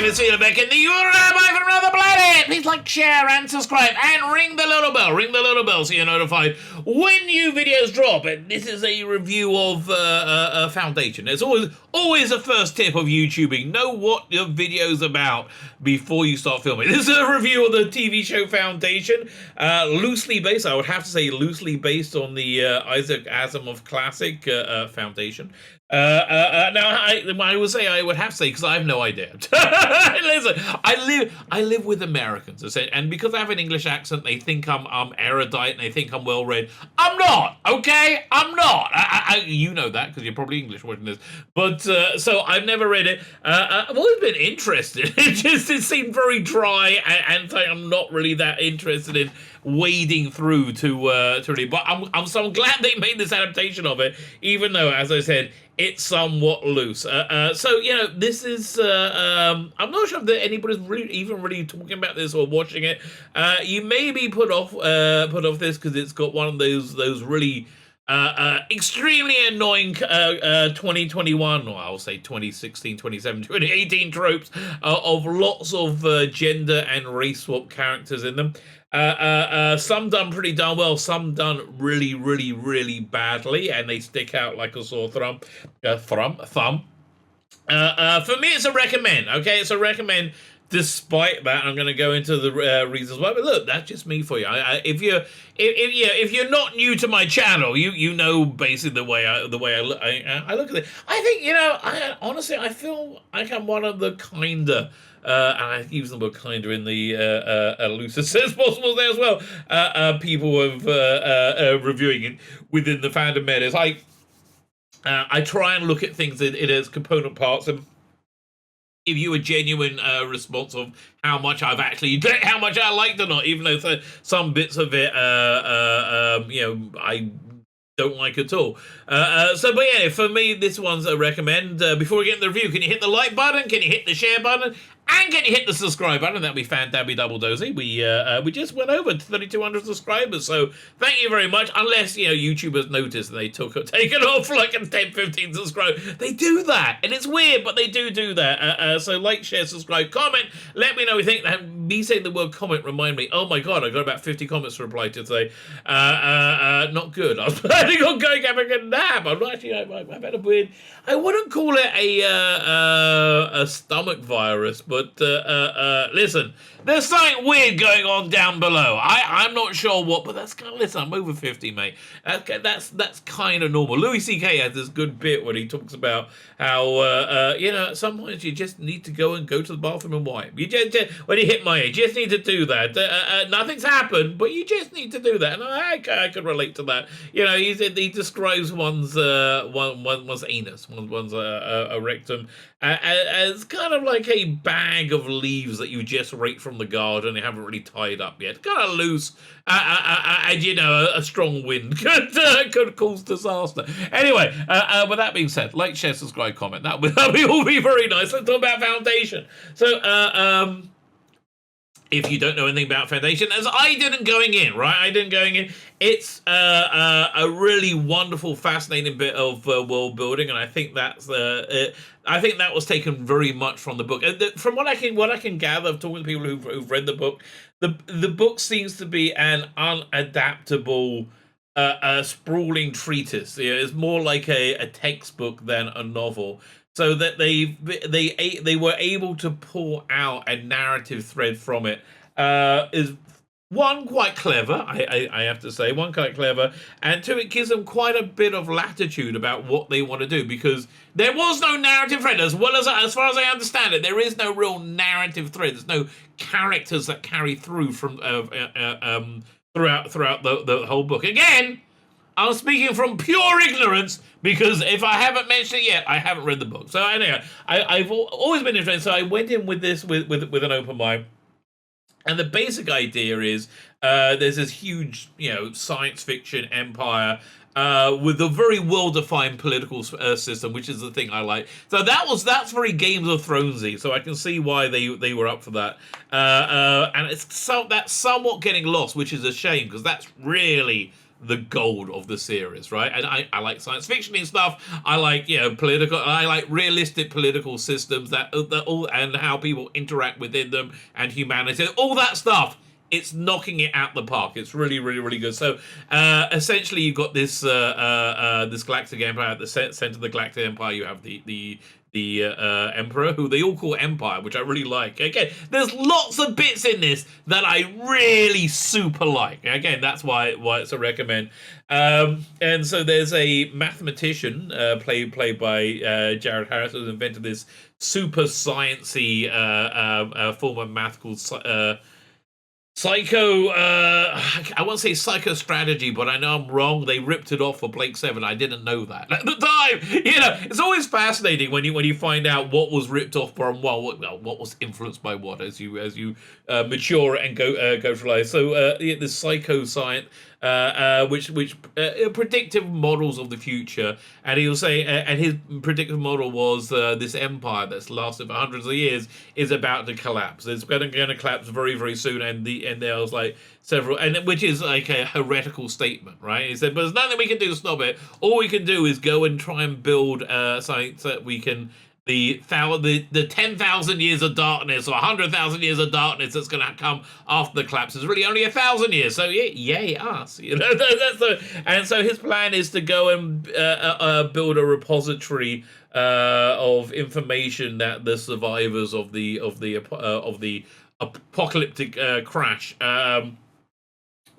is Tzvi Lebetkin, the Rabbi from another planet. Please like, share, and subscribe, and ring the little bell. Ring the little bell so you're notified when new videos drop. And this is a review of Foundation. It's always a first tip of YouTubing. Know what your video's about before you start filming. This is a review of the TV show Foundation. Loosely based, I would have to say loosely based on the Isaac Asimov classic Foundation. Now I would say I would have to say because I have no idea. Listen, I live with Americans, and because I have an English accent, they think I'm erudite and they think I'm well read. I'm not, okay? I'm not. You know that because you're probably English watching this. But so I've never read it. I've always been interested. It seemed very dry, and so I'm not really that interested in wading through to read. But I'm glad they made this adaptation of it, even though, as I said, it's somewhat loose. So, you know, this is, I'm not sure if anybody's really talking about this or watching it. You may be put off this because it's got one of those really extremely annoying 2021, or I'll say 2016, 2017, 2018 tropes of lots of gender and race swap characters in them. Some done pretty darn well, some done really, really, really badly, and they stick out like a sore thumb. For me, it's a recommend. Okay, it's a recommend. Despite that, I'm going to go into the reasons why. But look, that's just me for you. If you're not new to my channel, you know basically the way I look at it. I think, you know, honestly I feel like I'm one of the kinder. And I use the word kinder in the loosest sense possible there as well. People of reviewing it within the fandom metas. I try and look at things in its component parts and give you a genuine response of how much I liked or not, even though some bits of it, you know, I don't like at all. But yeah, for me, this one's a recommend. Before we get in the review, can you hit the like button? Can you hit the share button? And can you hit the subscribe button? That'd be fantabby double dozy. We just went over to 3,200 subscribers, so thank you very much. Unless, you know, YouTubers noticed and they taken off like a 10, 15 subscribe. They do that, and it's weird, but they do that. So like, share, subscribe, comment. Let me know what you think. Me saying the word comment remind me. Oh my god, I got about 50 comments to reply to today. Not good. I was planning on going having a nap. I'm not actually. I've had a weird. I wouldn't call it a stomach virus, but listen, there's something weird going on down below. I'm not sure what, but that's kind of, listen, I'm over 50, mate. That's kind of normal. Louis C.K. has this good bit when he talks about how, you know, at some point you just need to go to the bathroom and wipe. You just when you hit my age, you just need to do that. Nothing's happened, but you just need to do that. And I could relate to that. You know, he describes one's anus, one's a rectum, as kind of like a bag of leaves that you just raked from the garden and haven't really tied up yet. Kind of loose, and you know, a strong wind could cause disaster. Anyway, with that being said, like, share, subscribe, comment. That would all be very nice. Let's talk about Foundation. So, if you don't know anything about Foundation, as I didn't going in, it's a really wonderful, fascinating bit of world building, and I think that's I think that was taken very much from the book. From what I can gather of talking to people who've read the book, the book seems to be an unadaptable, sprawling treatise. You know, it's more like a textbook than a novel. So that they were able to pull out a narrative thread from it is one, quite clever, I have to say, quite clever, and two, it gives them quite a bit of latitude about what they want to do, because there was no narrative thread, as far as I understand it, there is no real narrative thread. There's no characters that carry through from throughout the whole book. Again, I'm speaking from pure ignorance, because if I haven't mentioned it yet, I haven't read the book. So anyway, I've always been interested. So I went in with this with an open mind. And the basic idea is there's this huge, you know, science fiction empire with a very well-defined political system, which is the thing I like. So that's very Game of Thronesy. So I can see why they were up for that. And that's somewhat getting lost, which is a shame, because that's really the gold of the series, right? And I like science fiction and stuff. I like, political. I like realistic political systems that all, and how people interact within them, and humanity, all that stuff. It's knocking it out the park. It's really, really, really good. So, essentially, you've got this this galactic empire at the center of the galactic empire. You have the emperor, who they all call Empire, which I really like. Again, there's lots of bits in this that I really super like. Again, that's why it's a recommend. And so there's a mathematician played by Jared Harris, who invented this super sciencey form of math called Psycho, I won't say psycho strategy, but I know I'm wrong. They ripped it off for Blake 7. I didn't know that at the time. It's always fascinating when you find out what was ripped off from what was influenced by what as you mature and go through life. So the psycho science, which predictive models of the future, and he'll say, and his predictive model was this empire that's lasted for hundreds of years is about to collapse. It's going to collapse very, very soon, and there was like several, and which is like a heretical statement, right? He said, but there's nothing we can do to stop it. All we can do is go and try and build something so that we can. The 10,000 years of darkness or 100,000 years of darkness that's going to come after the collapse is really only 1,000 years. So yay us, and so his plan is to go and build a repository of information that the survivors of the apocalyptic crash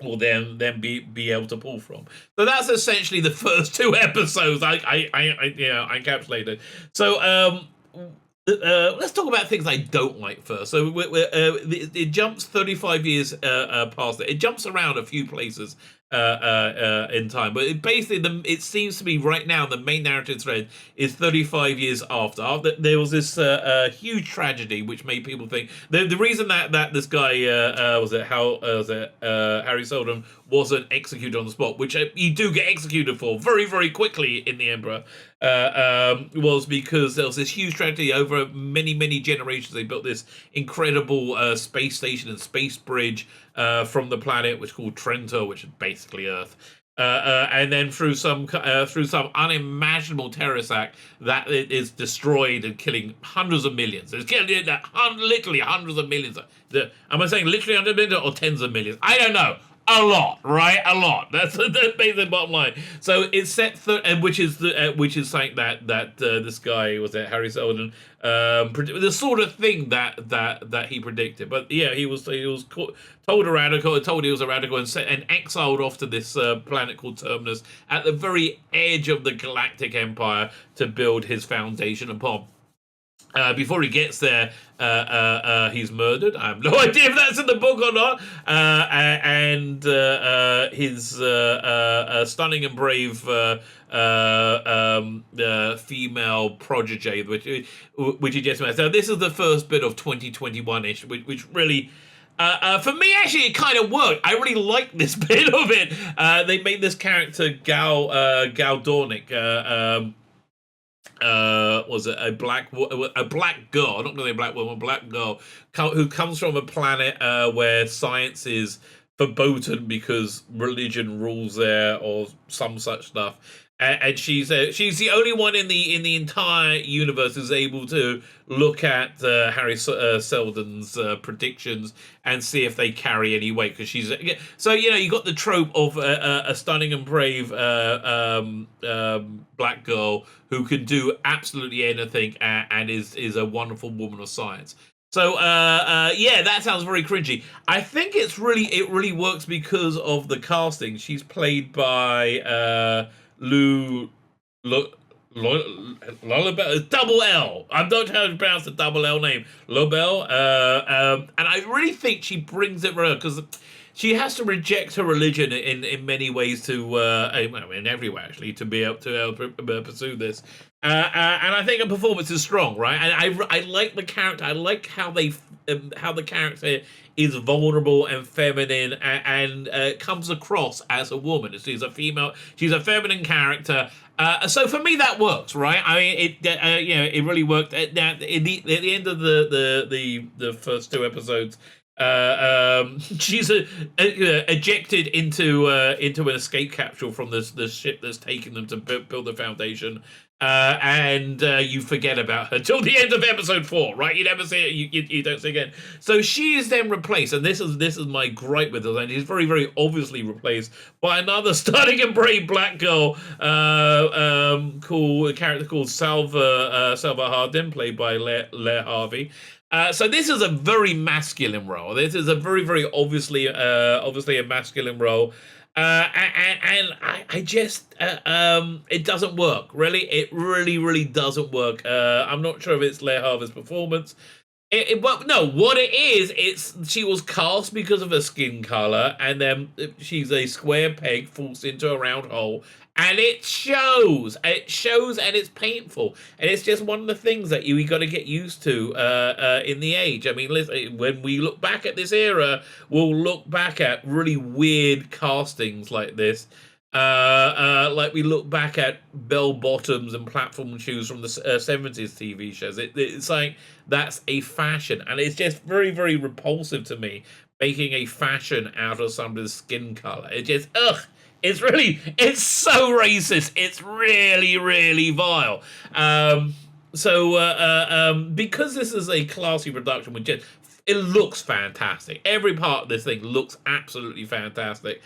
will then be able to pull from. So that's essentially the first 2 episodes. I encapsulated. So let's talk about things I don't like first. So it jumps 35 years past it. It jumps around a few places in time, but it seems to be right now the main narrative thread is 35 years after there was this huge tragedy which made people think the reason that this guy Harry Seldon wasn't executed on the spot, which you do get executed for very, very quickly in the Emperor, was because there was this huge tragedy over many, many generations. They built this incredible space station and space bridge from the planet, which is called Trento, which is basically Earth. And then through some unimaginable terrorist act, that it is destroyed and killing hundreds of millions. It's killing literally hundreds of millions. Am I saying literally hundreds of millions or tens of millions? I don't know. A lot, right? A lot. That's basically the bottom line. So it's set, which is something that this guy was it Harry Seldon, the sort of thing that he predicted. But yeah, he was told a radical, told he was a radical, and exiled off to this planet called Terminus at the very edge of the galactic empire to build his foundation upon. Before he gets there, he's murdered. I have no idea if that's in the book or not. And his stunning and brave female protege, which he just met. So this is the first bit of 2021-ish, which really... for me, actually, it kind of worked. I really liked this bit of it. They made this character Gal Dornick. Was it a black girl? I'm not going to say black woman, a black girl who comes from a planet where science is verboten because religion rules there or some such stuff. And she's the only one in the entire universe who's able to look at Harry Seldon's predictions and see if they carry any weight, because she's so you got the trope of a stunning and brave black girl who can do absolutely anything and is a wonderful woman of science. So that sounds very cringy. I think it really works because of the casting. She's played by Lullabelle, double L. I don't know how to pronounce the double L name. Lobel. And I really think she brings it for her, because she has to reject her religion in many ways in every way actually, to be able to pursue this. And I think her performance is strong, right? And I like the character. I like how the character is vulnerable and feminine and comes across as a woman. She's a female. She's a feminine character. So for me, that works, right? I mean, it really worked. At the end of the first 2 episodes, She's ejected into an escape capsule from the ship that's taking them to build the Foundation, and you forget about her till the end of episode 4, right? You never see it. You don't see it again. So she is then replaced, and this is my gripe with her. And she's very very obviously replaced by another stunning and brave black girl, a character called Salva Hardin, played by Leah Harvey. So this is a very masculine role. This is a very, very obviously a masculine role, and I just it doesn't work. Really, it really doesn't work. I'm not sure if it's Leah Harvey's performance. But no, what it is, she was cast because of her skin color, and then she's a square peg forced into a round hole, and it shows. It shows, and it's painful, and it's just one of the things that we got to get used to in the age. I mean, listen, when we look back at this era, we'll look back at really weird castings like this. Like we look back at bell bottoms and platform shoes from the 70s TV shows. It's like that's a fashion, and it's just very, very repulsive to me, making a fashion out of somebody's skin color. It just, it's so racist. It's really, really vile. Because this is a classy production with it looks fantastic. Every part of this thing looks absolutely fantastic.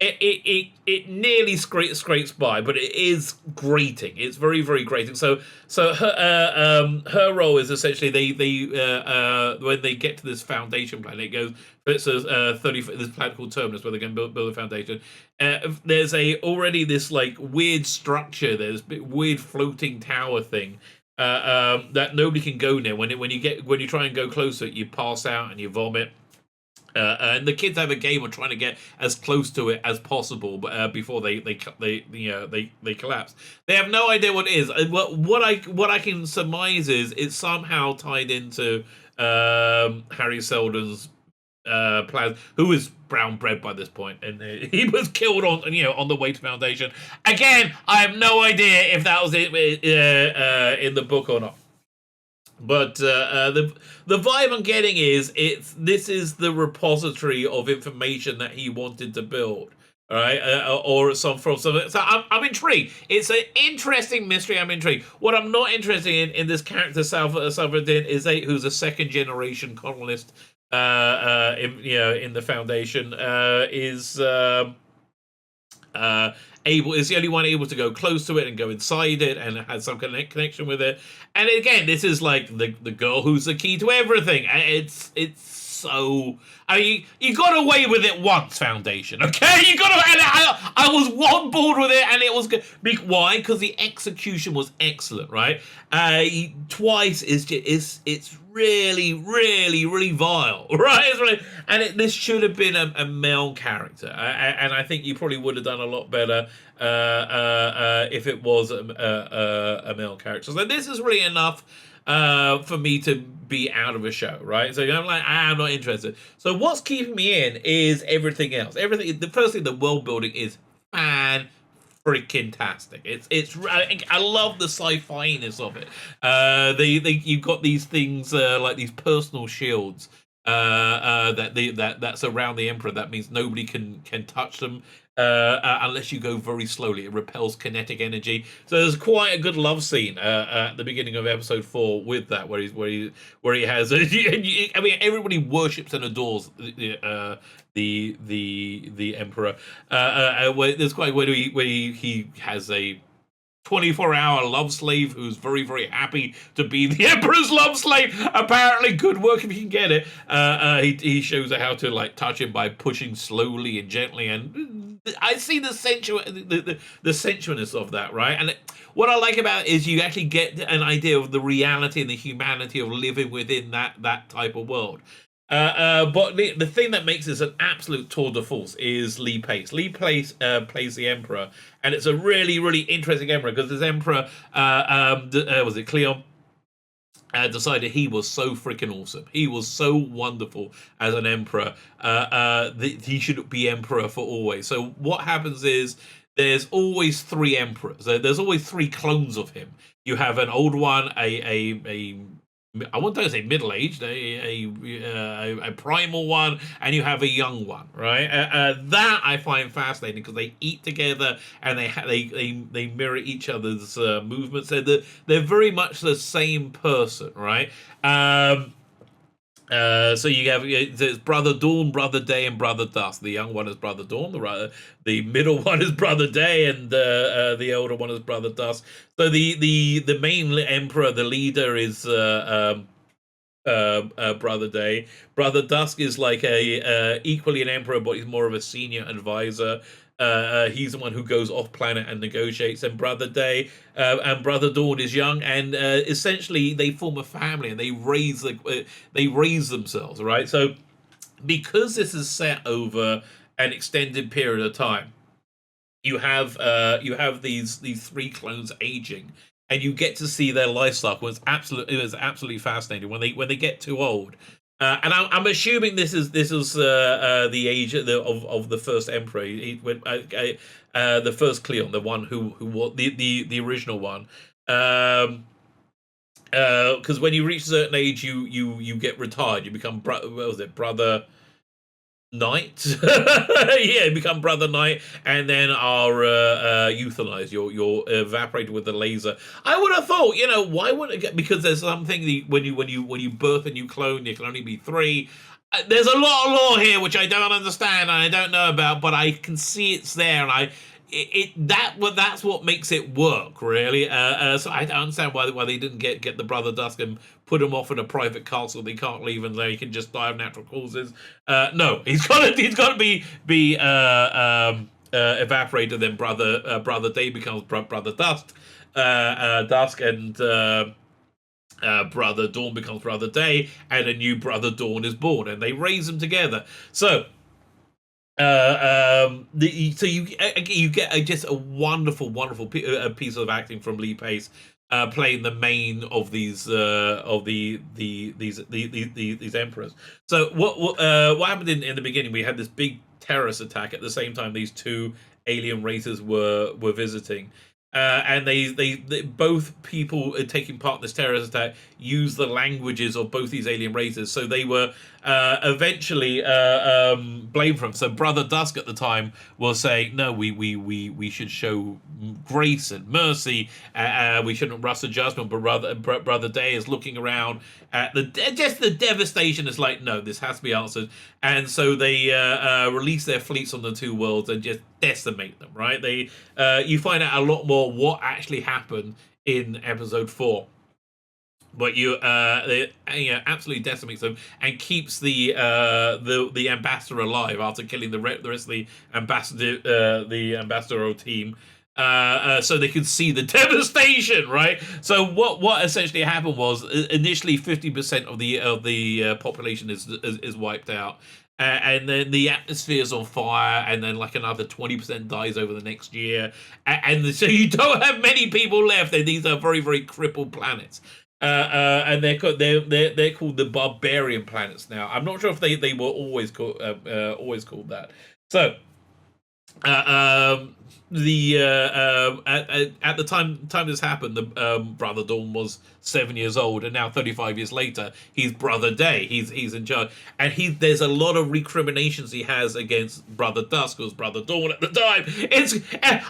It nearly scrapes by, but it is grating. It's very, very grating. So her role is essentially they when they get to this Foundation planet, it goes. It's a 30. This planet called Terminus, where they're going to build a Foundation. There's already this like weird structure. There's a weird floating tower thing. That nobody can go near. When you try and go close to it, you pass out and you vomit. And the kids have a game of trying to get as close to it as possible, but before they collapse. They have no idea what it is. What I can surmise is it's somehow tied into Harry Seldon's plans, who is brown bread by this point, and he was killed on the way to Foundation. Again, I have no idea if that was it in the book or not. But the vibe I'm getting is this is the repository of information that he wanted to build, all right, or some from some. So I'm intrigued. It's an interesting mystery. I'm intrigued. What I'm not interested in this character Salvadin is who's a second generation colonist, in the Foundation, is the only one able to go close to it and go inside it and has some connection with it. And again, this is like the girl who's the key to everything. It's so. I mean, you got away with it once, Foundation. Okay, you got to. And I was on board with it, and it was good. Why? Because the execution was excellent, right? Twice it's really, really, really vile, right? It's really, and this should have been a male character, and I think you probably would have done a lot better if it was a male character. So this is really enough for me to be out of a show, right? So I'm like, I'm not interested. So what's keeping me in is everything else. The first thing, the world building is freaking tastic. I love the sci-fi-ness of it. You've got these things like these personal shields that surround the Emperor. That means nobody can touch them unless you go very slowly. It repels kinetic energy. So there's quite a good love scene at the beginning of episode 4 with that, where he has. I mean, everybody worships and adores the Emperor. There's quite where he has a 24-hour love slave who's very, very happy to be the Emperor's love slave. Apparently, good work if you can get it. He shows her how to like touch him by pushing slowly and gently, and I see the sensualness of that, right? And what I like about it is you actually get an idea of the reality and the humanity of living within that type of world. But the thing that makes this an absolute tour de force is Lee Pace. Lee Pace plays the Emperor, and it's a really, really interesting Emperor because this Emperor, was it Cleon? Decided he was so freaking awesome. He was so wonderful as an Emperor. He should be Emperor for always. So what happens is there's always 3 Emperors. There's always 3 clones of him. You have an old one, a I wouldn't say middle-aged, a primal one, and you have a young one, right? That I find fascinating because they eat together and they mirror each other's movements. They're very much the same person, right? So you have there's Brother Dawn, Brother Day, and Brother Dusk. The young one is Brother Dawn. The middle one is Brother Day, and the older one is Brother Dusk. So the main emperor, the leader, is Brother Day. Brother Dusk is like a equally an emperor, but he's more of a senior advisor. He's the one who goes off planet and negotiates. And Brother Day and Brother Dawn is young, and essentially they form a family and they raise themselves, right? So because this is set over an extended period of time, you have these three clones aging, and you get to see their life cycle. It was absolutely fascinating when they get too old. And I'm assuming this is the age of the first emperor, the first Cleon, the one who was the original one. Because when you reach a certain age, you get retired. You become brother Knight. Yeah, become Brother Knight, and then are euthanized. You're evaporated with the laser. I would have thought, why wouldn't it get? Because there's something when you birth a new clone, you can only be three. There's a lot of lore here which I don't understand and I don't know about, but I can see it's there, and that's what makes it work, really. So I don't understand why they didn't get the Brother Dusk and put him off in a private castle. They can't leave, and they can just die of natural causes. No, he's got to be evaporated. Then Brother Day becomes Brother Dusk, and Brother Dawn becomes Brother Day, and a new Brother Dawn is born, and they raise them together. So. So you get just a wonderful piece of acting from Lee Pace, playing the main of these these emperors. So what happened in the beginning? We had this big terrorist attack at the same time these two alien races were visiting. And they both people taking part in this terrorist attack use the languages of both these alien races, so they were eventually blamed for them. So Brother Dusk at the time will say, no, we should show grace and mercy. We shouldn't rush the judgment. But Brother Day is looking around at the devastation. Is like, no, this has to be answered. And so they release their fleets on the two worlds and just decimate them. Right? You find out a lot more what actually happened in episode 4. But they absolutely decimates them and keeps the ambassador alive after killing the rest of the ambassadorial team, so they could see the devastation, right? So what essentially happened was initially 50% of the population is wiped out. And then the atmosphere is on fire, and then like another 20% dies over the next year, and so you don't have many people left. And these are very, very crippled planets, and they're called the Barbarian planets now. I'm not sure if they were always called that. So at the time this happened, the Brother Dawn was 7 years old, and now 35 years later, he's Brother Day. He's in charge, and there's a lot of recriminations he has against Brother Dusk, who was Brother Dawn at the time.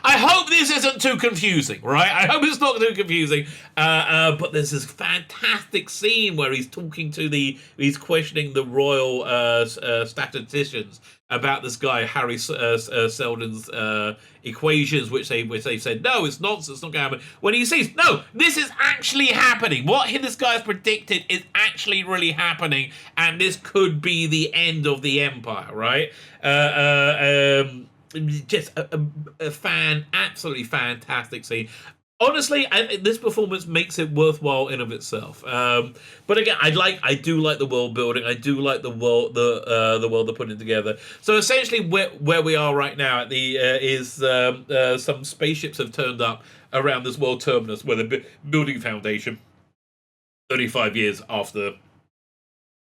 I hope this isn't too confusing, right? I hope it's not too confusing. But there's this fantastic scene where he's questioning the royal statisticians about this guy Harry Seldon's equations, which they said, no, it's nonsense, it's not going to happen. When he says, no, this is actually happening. What this guy's predicted is actually really happening, and this could be the end of the empire, right? Just absolutely fantastic scene. Honestly, this performance makes it worthwhile in of itself. But again, I do like the world building. I do like the world they're putting together. So essentially, where we are right now at is some spaceships have turned up around this world terminus where they're building foundation. 35 years after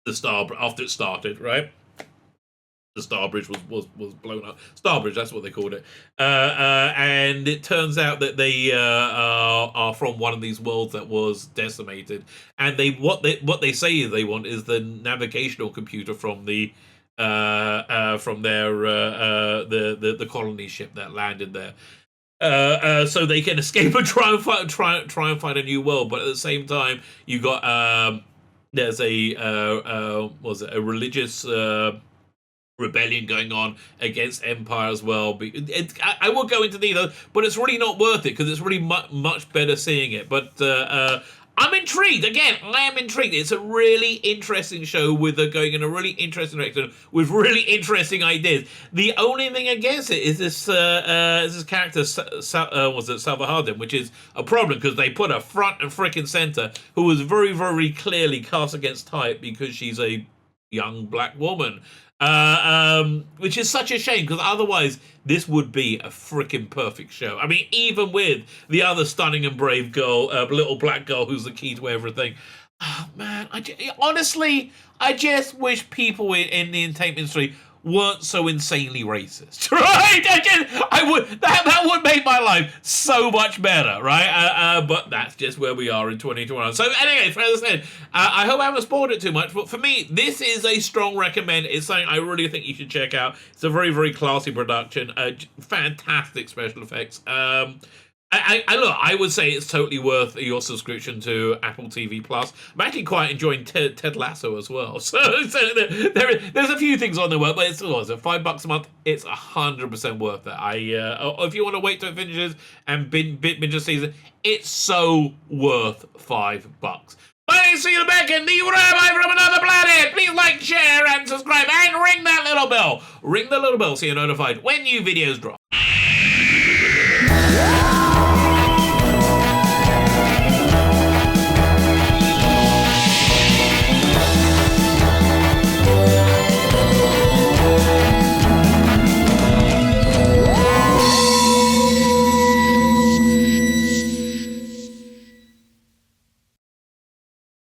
it started, right? the Star Bridge was blown up. Star Bridge, that's what they called it. And it turns out that they are from one of these worlds that was decimated. And what they say they want is the navigational computer from the the colony ship that landed there. So they can escape and try and find a new world. But at the same time, you got there's a was it a religious rebellion going on against Empire as well. I won't go into detail, but it's really not worth it because it's really much better seeing it. But I'm intrigued. Again, I am intrigued. It's a really interesting show with going in a really interesting direction with really interesting ideas. The only thing against it is this character, was it Salvahardin, which is a problem because they put her front and frickin' center, who was very, very clearly cast against type because she's a young black woman. Which is such a shame because otherwise this would be a freaking perfect show. I mean, even with the other stunning and brave girl, little black girl who's the key to everything. Oh man, honestly, I just wish people in the entertainment industry weren't so insanely racist, right? That would make my life so much better, right? But that's just where we are in 2021. So anyway, as I said, I hope I haven't spoiled it too much, but for me, this is a strong recommend. It's something I really think you should check out. It's a very, very classy production, fantastic special effects. I would say it's totally worth your subscription to Apple TV Plus. I'm actually quite enjoying Ted Lasso as well. So there's a few things on there, but it's $5 a month. It's 100% worth it. If you want to wait till it finishes and binge a season, it's so worth $5. My name's Tzvi Lebetkin, the Rabbi from another planet. Please like, share, and subscribe, and ring that little bell. Ring the little bell so you're notified when new videos drop.